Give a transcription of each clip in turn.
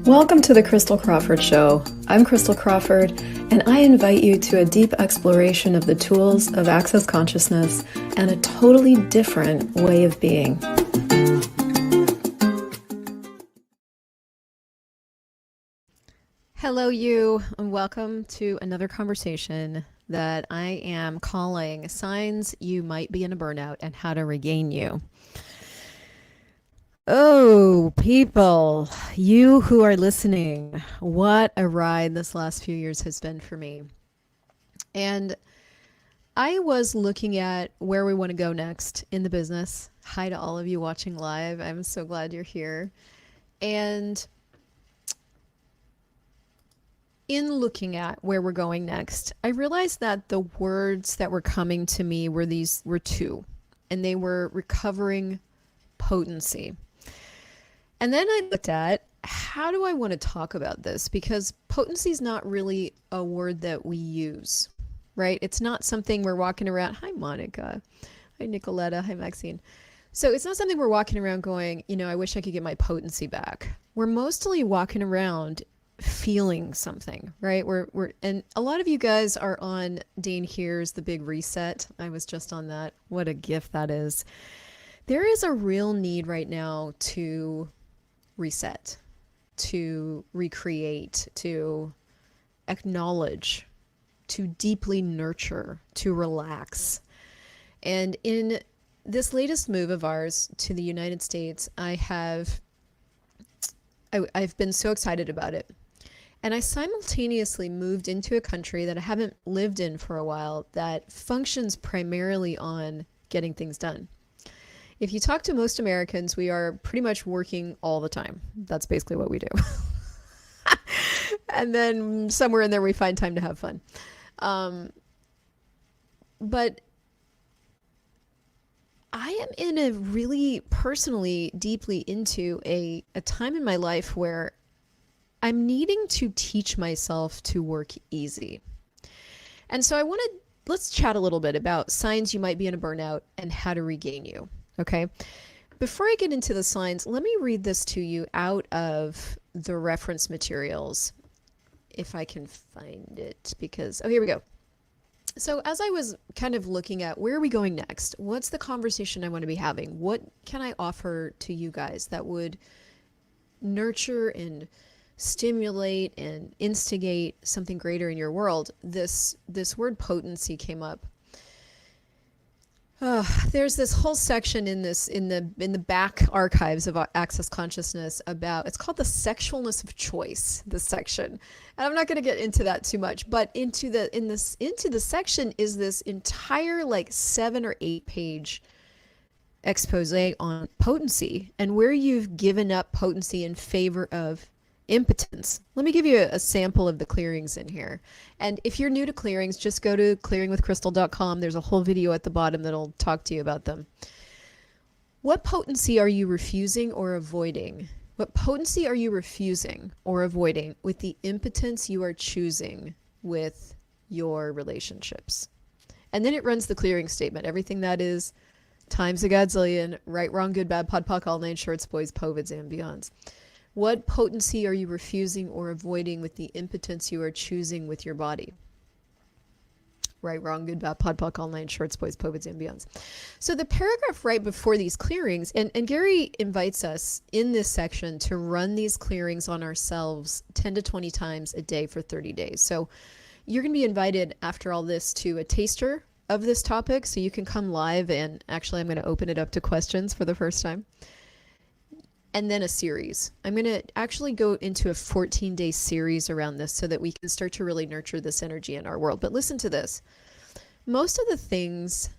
Welcome to the Crystal Crawford Show. I'm Crystal Crawford, and I invite you to a deep exploration of the tools of access consciousness and a totally different way of being. Hello, you, and welcome to another conversation that I am calling Signs You Might Be in a Burnout and How to Regain You. Oh, people, you who are listening, what a ride this last few years has been for me. And I was looking at where we want to go next in the business. Hi to all of you watching live. I'm so glad you're here. And in looking at where we're going next, I realized that the words that were coming to me were two, and they were recovering potency. And then I looked at, how do I want to talk about this? Because potency is not really a word that we use, right? It's not something we're walking around. Hi, Monica. Hi, Nicoletta. Hi, Maxine. So it's not something we're walking around going, I wish I could get my potency back. We're mostly walking around feeling something, right? And a lot of you guys are on Dane Here's The Big Reset. I was just on that. What a gift that is. There is a real need right now to reset, to recreate, to acknowledge, to deeply nurture, to relax. And in this latest move of ours to the United States, I've been so excited about it. And I simultaneously moved into a country that I haven't lived in for a while that functions primarily on getting things done. If you talk to most Americans, we are pretty much working all the time. That's basically what we do. And then somewhere in there, we find time to have fun. But I am in a really personally, deeply into a time in my life where I'm needing to teach myself to work easy. And so let's chat a little bit about signs you might be in a burnout and how to regain you. Okay. Before I get into the signs, let me read this to you out of the reference materials, if I can find it, because, here we go. So as I was kind of looking at where are we going next? What's the conversation I want to be having? What can I offer to you guys that would nurture and stimulate and instigate something greater in your world? This word potency came up. There's this whole section in the back archives of Access Consciousness about, it's called the sexualness of choice, this section. And I'm not going to get into that too much, but into the section is this entire 7 or 8 page expose on potency and where you've given up potency in favor of impotence. Let me give you a sample of the clearings in here. And if you're new to clearings, just go to clearingwithcrystal.com. There's a whole video at the bottom that'll talk to you about them. What potency are you refusing or avoiding? What potency are you refusing or avoiding with the impotence you are choosing with your relationships? And then it runs the clearing statement. Everything that is times a godzillion, right, wrong, good, bad, pod, poc, all nine shorts, boys, povids, and beyonds. What potency are you refusing or avoiding with the impotence you are choosing with your body? Right, wrong, good, bad, pod, poc, all nine shorts, boys, povids, and beyonds. So the paragraph right before these clearings, and Gary invites us in this section to run these clearings on ourselves 10 to 20 times a day for 30 days. So you're going to be invited after all this to a taster of this topic. So you can come live, and actually I'm going to open it up to questions for the first time. And then a series. I'm going to actually go into a 14-day series around this so that we can start to really nurture this energy in our world. But listen to this. Most of the things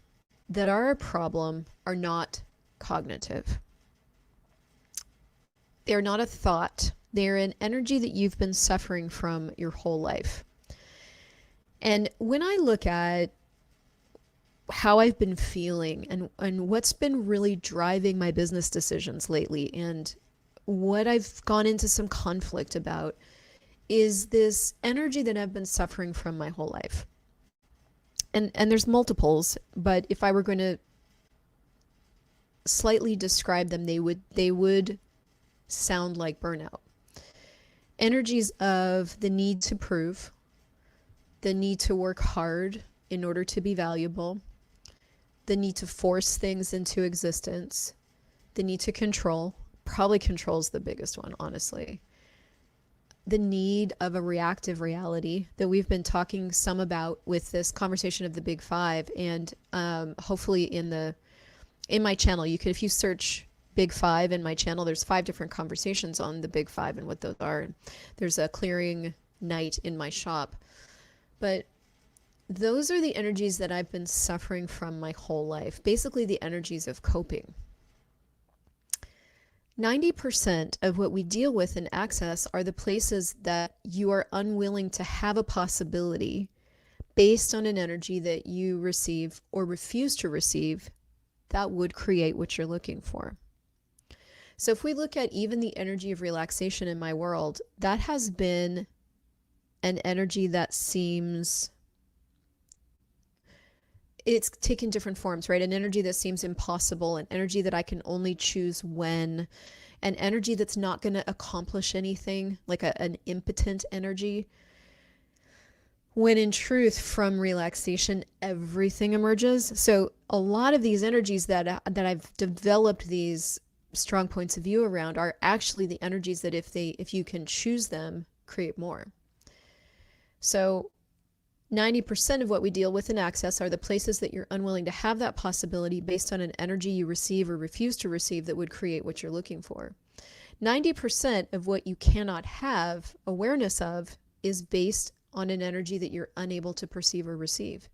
that are a problem are not cognitive. They're not a thought. They're an energy that you've been suffering from your whole life. And when I look at how I've been feeling and what's been really driving my business decisions lately and what I've gone into some conflict about is this energy that I've been suffering from my whole life. And there's multiples, but if I were going to slightly describe them, they would sound like burnout. energies of the need to prove, the need to work hard in order to be valuable, the need to force things into existence, the need to control. Probably control's the biggest one, honestly. The need of a reactive reality that we've been talking some about with this conversation of the big five, and hopefully in my channel, you could, if you search big five in my channel, there's 5 different conversations on the big five and what those are. There's a clearing night in my shop, but those are the energies that I've been suffering from my whole life. Basically the energies of coping. 90% of what we deal with in Access are the places that you are unwilling to have a possibility based on an energy that you receive or refuse to receive that would create what you're looking for. So if we look at even the energy of relaxation in my world, that has been an energy that seems, it's taken different forms, right? An energy that seems impossible, an energy that I can only choose when, an energy that's not going to accomplish anything, like an impotent energy. When in truth, from relaxation, everything emerges. So a lot of these energies that I've developed these strong points of view around are actually the energies that if you can choose them, create more. So 90% of what we deal with in Access are the places that you're unwilling to have that possibility based on an energy you receive or refuse to receive that would create what you're looking for. 90% of what you cannot have awareness of is based on an energy that you're unable to perceive or receive.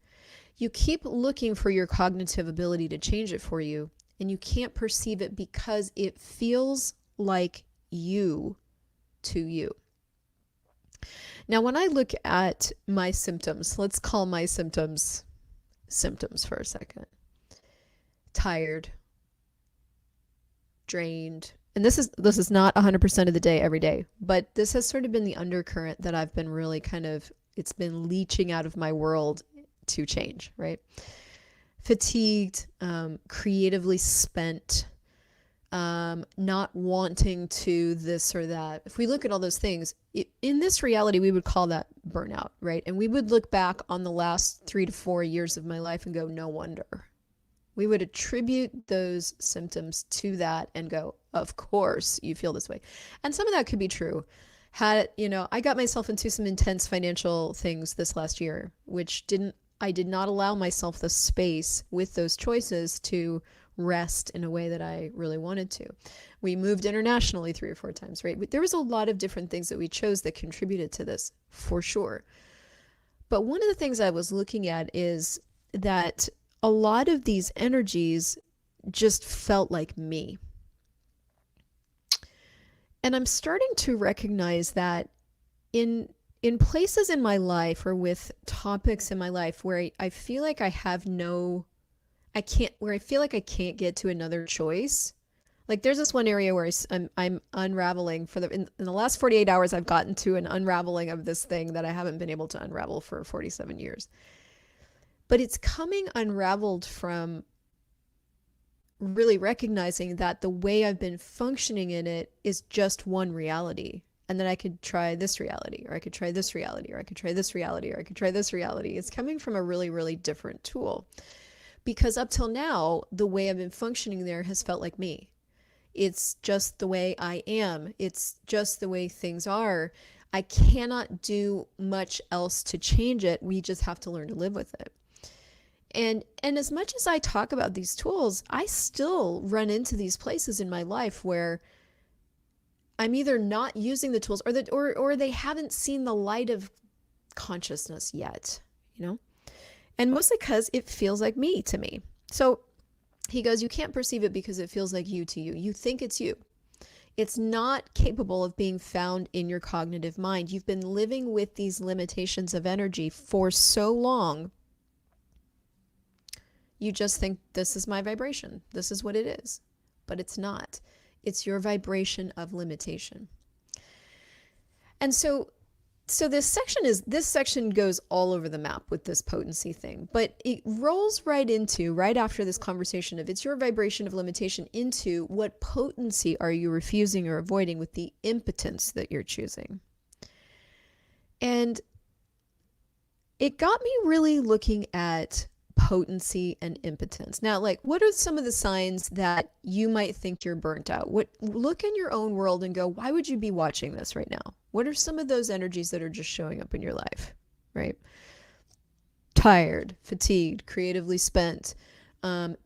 You keep looking for your cognitive ability to change it for you, and you can't perceive it because it feels like you to you. Now, when I look at my symptoms, let's call my symptoms for a second. Tired, drained, and this is not 100% of the day every day, but this has sort of been the undercurrent that I've been really it's been leaching out of my world to change, right? Fatigued, creatively spent, not wanting to this or that. If we look at all those things, in this reality, we would call that burnout, right? And we would look back on the last 3 to 4 years of my life and go, no wonder. We would attribute those symptoms to that and go, of course you feel this way. And some of that could be true. I got myself into some intense financial things this last year, which I did not allow myself the space with those choices to rest in a way that I really wanted to. We moved internationally 3 or 4 times, right? There was a lot of different things that we chose that contributed to this, for sure. But one of the things I was looking at is that a lot of these energies just felt like me. And I'm starting to recognize that in places in my life or with topics in my life where I feel like I feel like I can't get to another choice. Like there's this one area where I'm unraveling in the last 48 hours, I've gotten to an unraveling of this thing that I haven't been able to unravel for 47 years. But it's coming unraveled from really recognizing that the way I've been functioning in it is just one reality. And then I could try this reality, or I could try this reality, or I could try this reality, or I could try this reality. It's coming from a really, really different tool. Because up till now, the way I've been functioning there has felt like me. It's just the way I am. It's just the way things are. I cannot do much else to change it. We just have to learn to live with it. And as much as I talk about these tools, I still run into these places in my life where I'm either not using the tools or they haven't seen the light of consciousness yet, And mostly because it feels like me to me. So he goes, you can't perceive it because it feels like you to you. You think it's you. It's not capable of being found in your cognitive mind. You've been living with these limitations of energy for so long. You just think this is my vibration. This is what it is. But it's not. It's your vibration of limitation. And so this section goes all over the map with this potency thing, but it rolls right after this conversation of it's your vibration of limitation into what potency are you refusing or avoiding with the impotence that you're choosing. And it got me really looking at potency and impotence. Now, like, what are some of the signs that you might think you're burnt out? What, look in your own world and go, why would you be watching this right now? What are some of those energies that are just showing up in your life, right? Tired, fatigued, creatively spent.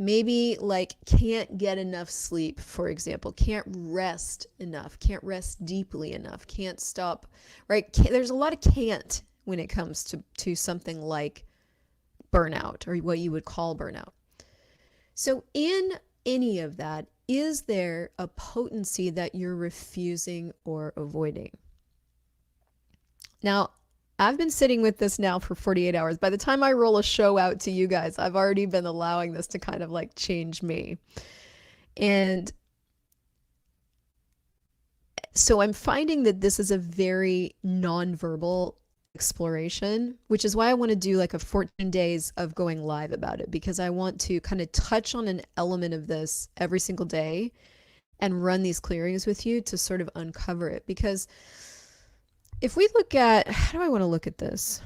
Maybe like can't get enough sleep, for example, can't rest enough, can't rest deeply enough, can't stop, right? There's a lot of can't when it comes to something like burnout, or what you would call burnout. So in any of that, is there a potency that you're refusing or avoiding? Now, I've been sitting with this now for 48 hours. By the time I roll a show out to you guys, I've already been allowing this to kind of like change me. And so I'm finding that this is a very nonverbal exploration, which is why I want to do like a 14 days of going live about it, because I want to kind of touch on an element of this every single day and run these clearings with you to sort of uncover it. Because if we look at, how do I want to look at this?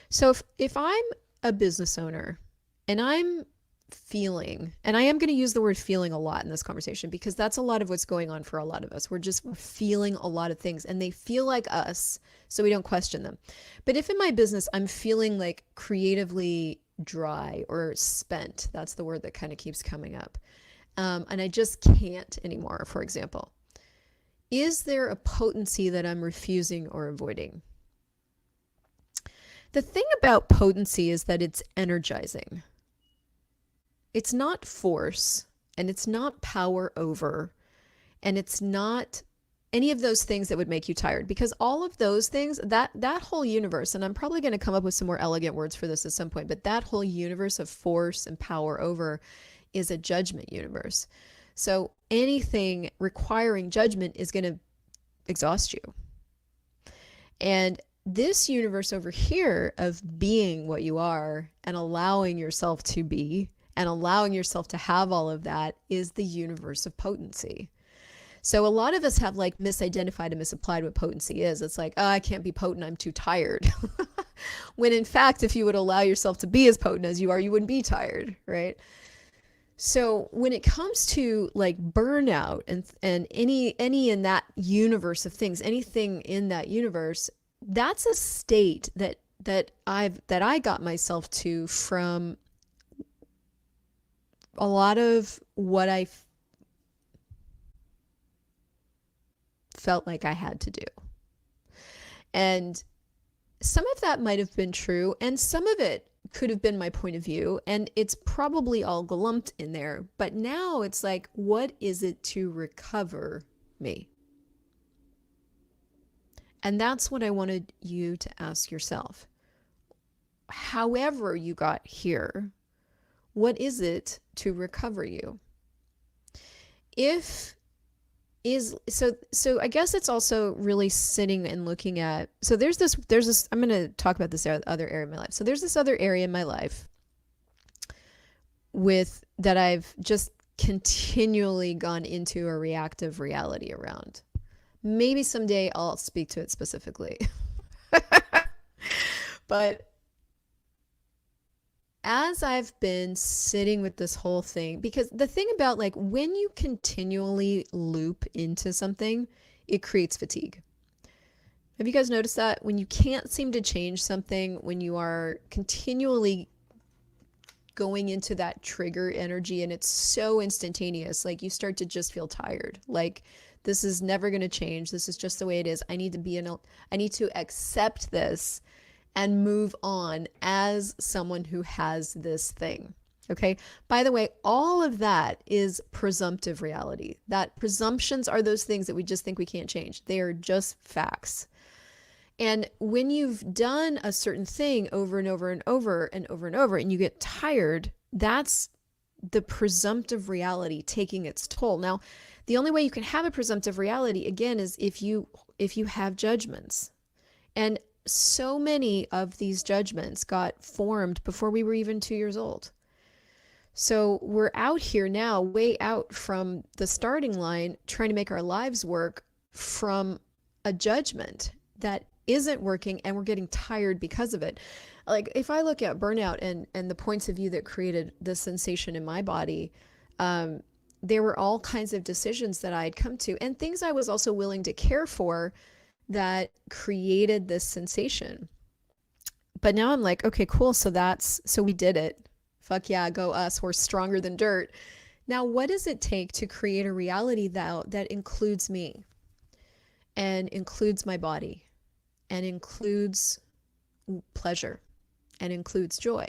So if I'm a business owner and I'm feeling, and I am going to use the word feeling a lot in this conversation because that's a lot of what's going on for a lot of us. We're feeling a lot of things and they feel like us, so we don't question them. But if in my business I'm feeling like creatively dry or spent, that's the word that kind of keeps coming up, and I just can't anymore, for example, is there a potency that I'm refusing or avoiding? The thing about potency is that it's energizing. It's not force, and it's not power over, and it's not any of those things that would make you tired, because all of those things, that whole universe, and I'm probably going to come up with some more elegant words for this at some point, but that whole universe of force and power over is a judgment universe. So anything requiring judgment is going to exhaust you. And this universe over here of being what you are and allowing yourself to be and allowing yourself to have all of that is the universe of potency. So a lot of us have like misidentified and misapplied what potency is. It's like, oh, I can't be potent, I'm too tired. When in fact, if you would allow yourself to be as potent as you are, you wouldn't be tired, right? So when it comes to like burnout and any in that universe of things, anything in that universe, that's a state that I got myself to from a lot of what I felt like I had to do. And some of that might have been true, and some of it could have been my point of view, and it's probably all lumped in there. But now it's like, what is it to recover me? And that's what I wanted you to ask yourself. However you got here, what is it to recover you? So I guess it's also really sitting and looking at, so there's this, I'm going to talk about this other area in my life. So there's this other area in my life that I've just continually gone into a reactive reality around. Maybe someday I'll speak to it specifically. But as I've been sitting with this whole thing, because the thing about like when you continually loop into something, it creates fatigue. Have you guys noticed that? When you can't seem to change something, when you are continually going into that trigger energy and it's so instantaneous, like you start to just feel tired. Like this is never going to change. This is just the way it is. I need to accept this and move on as someone who has this thing. Okay. By the way, all of that is presumptive reality. That presumptions are those things that we just think we can't change. They are just facts. And when you've done a certain thing over and over and over and over and over, and you get tired, that's the presumptive reality taking its toll. Now, the only way you can have a presumptive reality, again, is if you have judgments. And so many of these judgments got formed before we were even 2 years old. So we're out here now, way out from the starting line, trying to make our lives work from a judgment that isn't working, and we're getting tired because of it. Like if I look at burnout and the points of view that created this sensation in my body, there were all kinds of decisions that I had come to and things I was also willing to care for that created this sensation. But now I'm like, okay, cool. So we did it. Fuck yeah, go us. We're stronger than dirt. Now, what does it take to create a reality that includes me and includes my body and includes pleasure and includes joy?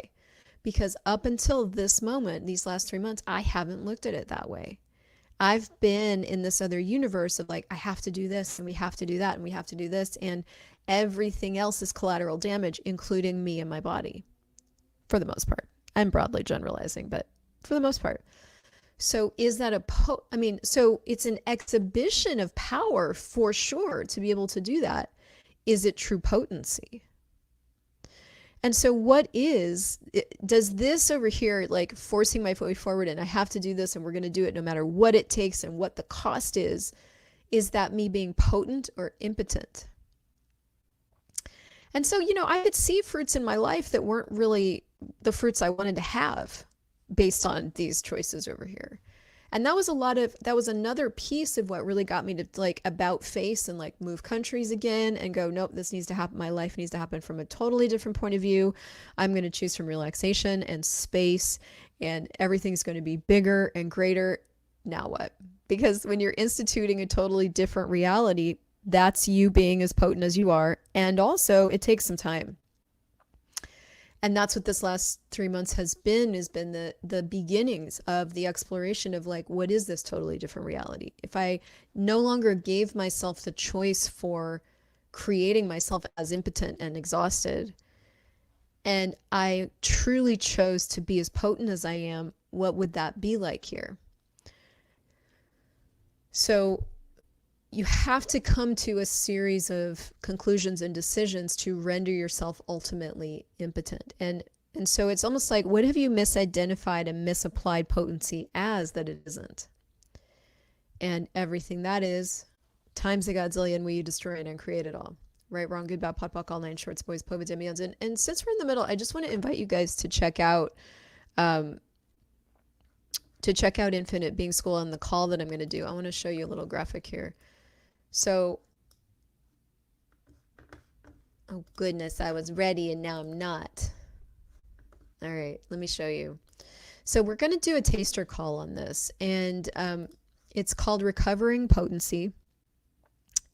Because up until this moment, these last 3 months, I haven't looked at it that way. I've been in this other universe of like, I have to do this and we have to do that and we have to do this. And everything else is collateral damage, including me and my body, for the most part. I'm broadly generalizing, but for the most part. So is that so it's an exhibition of power for sure to be able to do that. Is it true potency? And so does this over here, like forcing my way forward and I have to do this and we're going to do it no matter what it takes and what the cost is that me being potent or impotent? And so, I could see fruits in my life that weren't really the fruits I wanted to have based on these choices over here. And that was another piece of what really got me to like about face and like move countries again and go, nope, this needs to happen. My life needs to happen from a totally different point of view. I'm going to choose from relaxation and space, and everything's going to be bigger and greater. Now what? Because when you're instituting a totally different reality, that's you being as potent as you are. And also it takes some time. And that's what this last 3 months has been the beginnings of the exploration of like, what is this totally different reality? If I no longer gave myself the choice for creating myself as impotent and exhausted, and I truly chose to be as potent as I am, what would that be like here? So you have to come to a series of conclusions and decisions to render yourself ultimately impotent. And so it's almost like, what have you misidentified and misapplied potency as that it isn't? And everything that is, times a godzillion, will you destroy it and create it all? Right, wrong, good, bad, pot, pock, all nine shorts, boys, povas, demions. And since we're in the middle, I just want to invite you guys to check out Infinite Being School and the call that I'm going to do. I want to show you a little graphic here. So, oh goodness, I was ready and now I'm not. All right, let me show you. So we're going to do a taster call on this, and it's called Recovering Potency,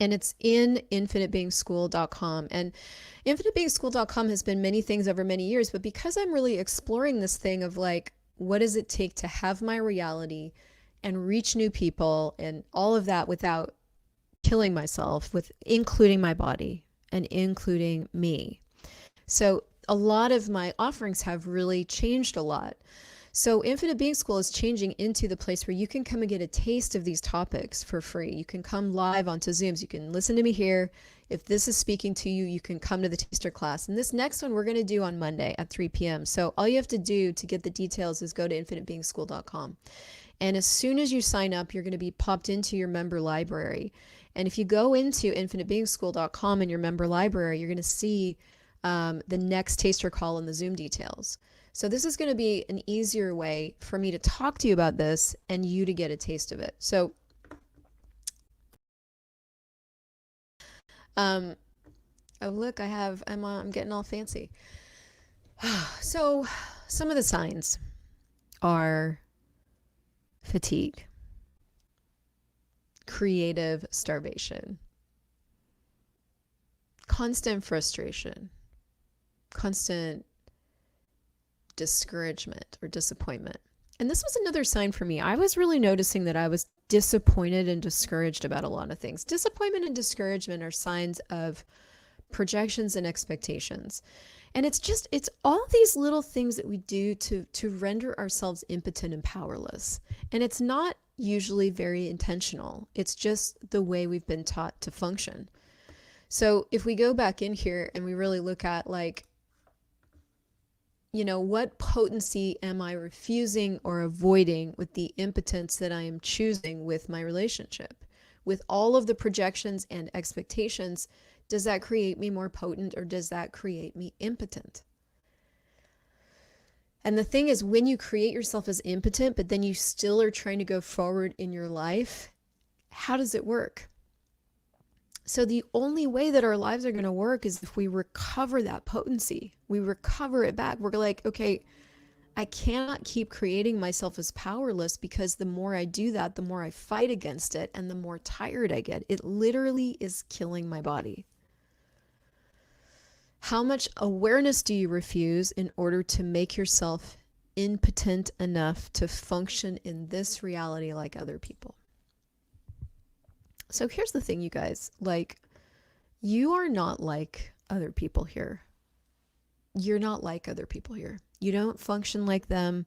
and it's in infinitebeingschool.com. And infinitebeingschool.com has been many things over many years, but because I'm really exploring this thing of like, what does it take to have my reality and reach new people and all of that without killing myself, with including my body and including me. So a lot of my offerings have really changed a lot. So Infinite Being School is changing into the place where you can come and get a taste of these topics for free. You can come live onto Zooms. You can listen to me here. If this is speaking to you, you can come to the taster class. And this next one we're going to do on Monday at 3 p.m. So all you have to do to get the details is go to infinitebeingschool.com. And as soon as you sign up, you're going to be popped into your member library. And if you go into infinitebeingschool.com in your member library, you're going to see the next taster call and the Zoom details. So this is going to be an easier way for me to talk to you about this and you to get a taste of it. So, oh look, I'm getting all fancy. So some of the signs are fatigue, creative starvation, constant frustration, constant discouragement or disappointment. And this was another sign for me. I was really noticing that I was disappointed and discouraged about a lot of things. Disappointment and discouragement are signs of projections and expectations. And it's all these little things that we do to render ourselves impotent and powerless. And it's not usually very intentional. It's just the way we've been taught to function. So if we go back in here and we really look at like, what potency am I refusing or avoiding with the impotence that I am choosing with my relationship? With all of the projections and expectations, does that create me more potent or does that create me impotent? And the thing is, when you create yourself as impotent, but then you still are trying to go forward in your life, how does it work? So the only way that our lives are going to work is if we recover that potency. We recover it back. We're like, okay, I cannot keep creating myself as powerless, because the more I do that, the more I fight against it and the more tired I get. It literally is killing my body. How much awareness do you refuse in order to make yourself impotent enough to function in this reality like other people? So here's the thing, you guys, like, you are not like other people here. You're not like other people here. You don't function like them.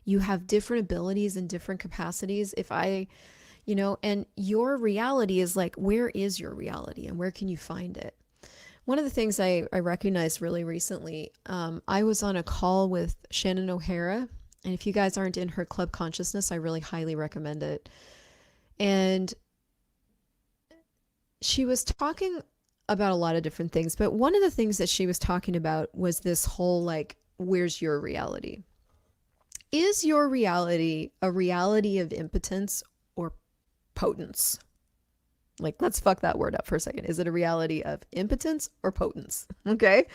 You have different abilities and different capacities. And your reality is like, where is your reality and where can you find it? One of the things I recognized really recently, I was on a call with Shannon O'Hara, and if you guys aren't in her Club Consciousness, I really highly recommend it. And she was talking about a lot of different things, but one of the things that she was talking about was this whole, like, where's your reality? Is your reality a reality of impotence or potence? Like, let's fuck that word up for a second. Is it a reality of impotence or potence? Okay.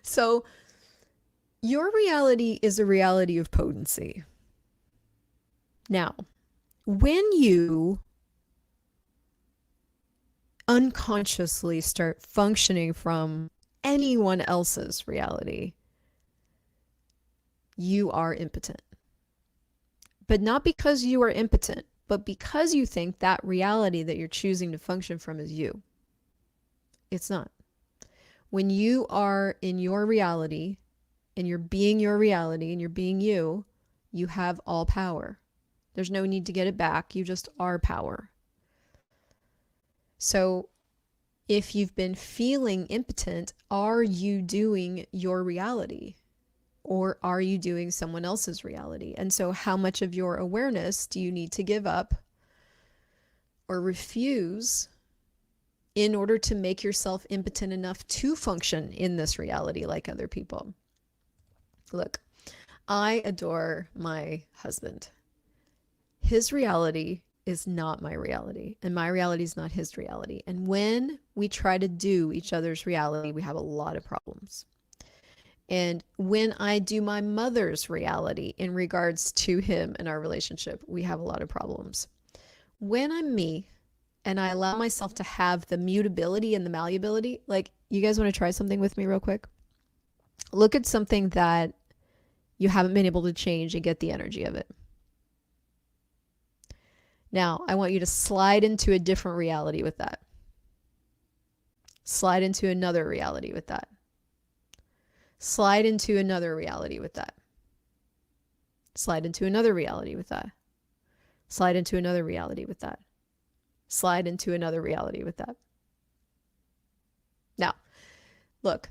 So your reality is a reality of potency. Now, when you unconsciously start functioning from anyone else's reality, you are impotent. But not because you are impotent, but because you think that reality that you're choosing to function from is you. It's not. When you are in your reality and you're being your reality and you're being you, you have all power. There's no need to get it back. You just are power. So if you've been feeling impotent, are you doing your reality? Or are you doing someone else's reality? And so how much of your awareness do you need to give up or refuse in order to make yourself impotent enough to function in this reality like other people? Look, I adore my husband. His reality is not my reality, and my reality is not his reality. And when we try to do each other's reality, we have a lot of problems. And when I do my mother's reality in regards to him and our relationship, we have a lot of problems. When I'm me and I allow myself to have the mutability and the malleability, like, you guys want to try something with me real quick? Look at something that you haven't been able to change and get the energy of it. Now, I want you to slide into a different reality with that. Slide into another reality with that. Slide into another reality with that. Slide into another reality with that. Slide into another reality with that. Slide into another reality with that. Now, look,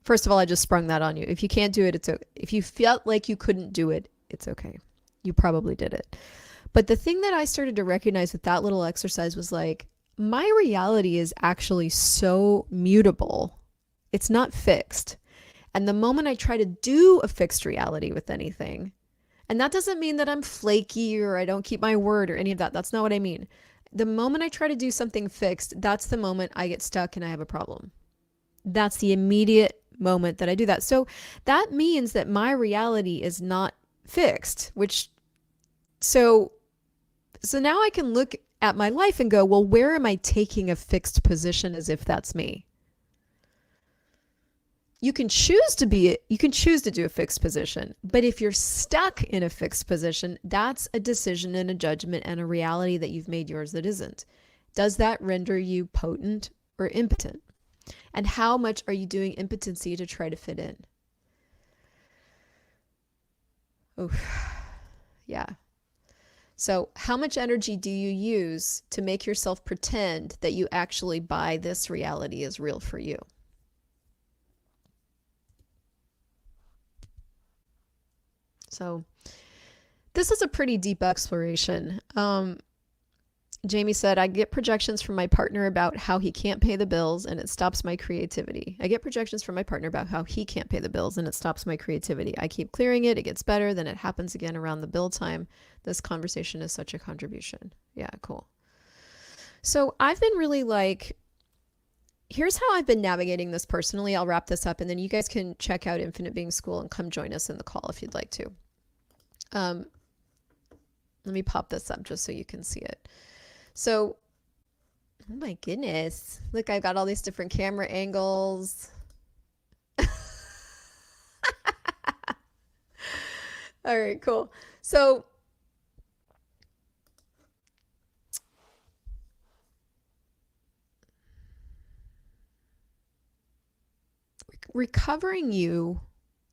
first of all, I just sprung that on you. If you can't do it, it's okay. If you felt like you couldn't do it, it's okay. You probably did it. But the thing that I started to recognize with that little exercise was, like, my reality is actually so mutable. It's not fixed. And the moment I try to do a fixed reality with anything, and that doesn't mean that I'm flaky or I don't keep my word or any of that. That's not what I mean. The moment I try to do something fixed, that's the moment I get stuck and I have a problem. That's the immediate moment that I do that. So that means that my reality is not fixed, so now I can look at my life and go, well, where am I taking a fixed position as if that's me? You can choose to do a fixed position, but if you're stuck in a fixed position, that's a decision and a judgment and a reality that you've made yours that isn't. Does that render you potent or impotent? And how much are you doing impotency to try to fit in? Oh, yeah. So how much energy do you use to make yourself pretend that you actually buy this reality as real for you? So this is a pretty deep exploration. Jamie said, I get projections from my partner about how he can't pay the bills and it stops my creativity. I get projections from my partner about how he can't pay the bills and it stops my creativity. I keep clearing it. It gets better. Then it happens again around the bill time. This conversation is such a contribution. Yeah, cool. So I've been really like, here's how I've been navigating this personally. I'll wrap this up and then you guys can check out Infinite Being School and come join us in the call if you'd like to. Let me pop this up just so you can see it. So, oh my goodness. Look, I've got all these different camera angles. All right, cool. So, recovering you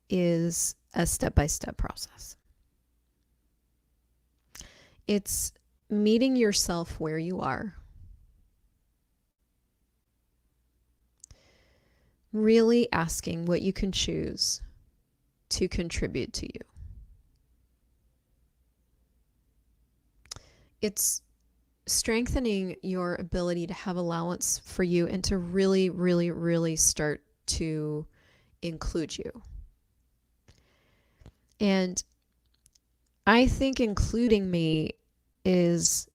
is a step-by-step process. It's meeting yourself where you are, really asking what you can choose to contribute to you. It's strengthening your ability to have allowance for you and to really, really, really start to include you. And I think including me feels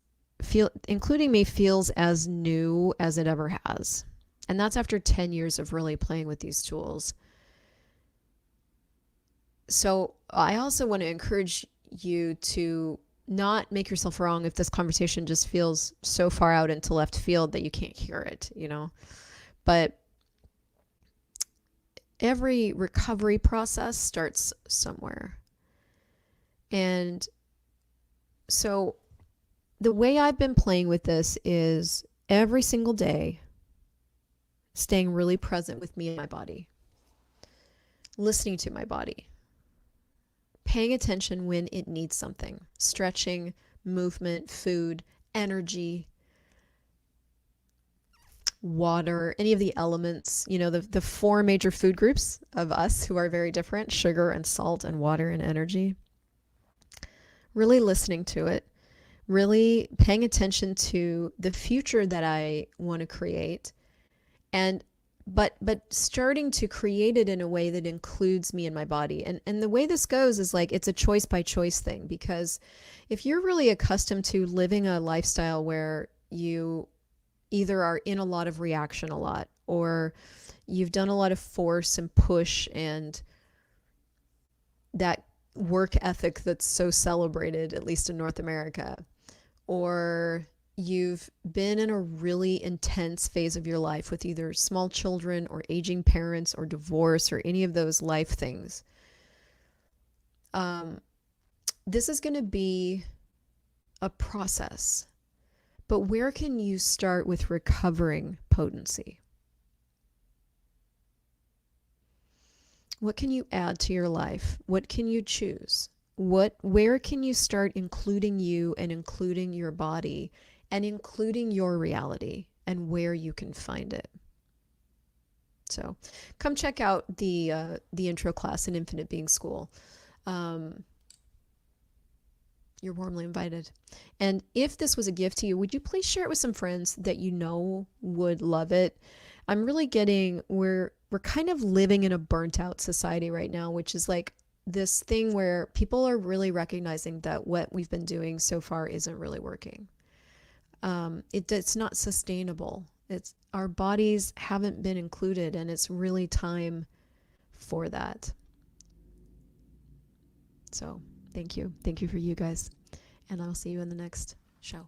as new as it ever has. And that's after 10 years of really playing with these tools. So I also want to encourage you to not make yourself wrong if this conversation just feels so far out into left field that you can't hear it, you know. But every recovery process starts somewhere. And so the way I've been playing with this is every single day staying really present with me and my body, listening to my body, paying attention when it needs something, stretching, movement, food, energy, water, any of the elements, you know, the four major food groups of us who are very different, sugar and salt and water and energy. Really listening to it, really paying attention to the future that I want to create, and but starting to create it in a way that includes me and my body. And the way this goes is like it's a choice by choice thing, because if you're really accustomed to living a lifestyle where you either are in a lot of reaction a lot, or you've done a lot of force and push and that work ethic that's so celebrated, at least in North America, or you've been in a really intense phase of your life with either small children or aging parents or divorce or any of those life things, this is going to be a process. But where can you start with recovering potency? What can you add to your life? What can you choose? Where can you start including you and including your body and including your reality, and where you can find it? So come check out the intro class in Infinite Being School. You're warmly invited. And if this was a gift to you, would you please share it with some friends that you know would love it? I'm really getting, we're kind of living in a burnt out society right now, which is like this thing where people are really recognizing that what we've been doing so far isn't really working. It's not sustainable. Our bodies haven't been included, and it's really time for that. So thank you. Thank you for you guys. And I'll see you in the next show.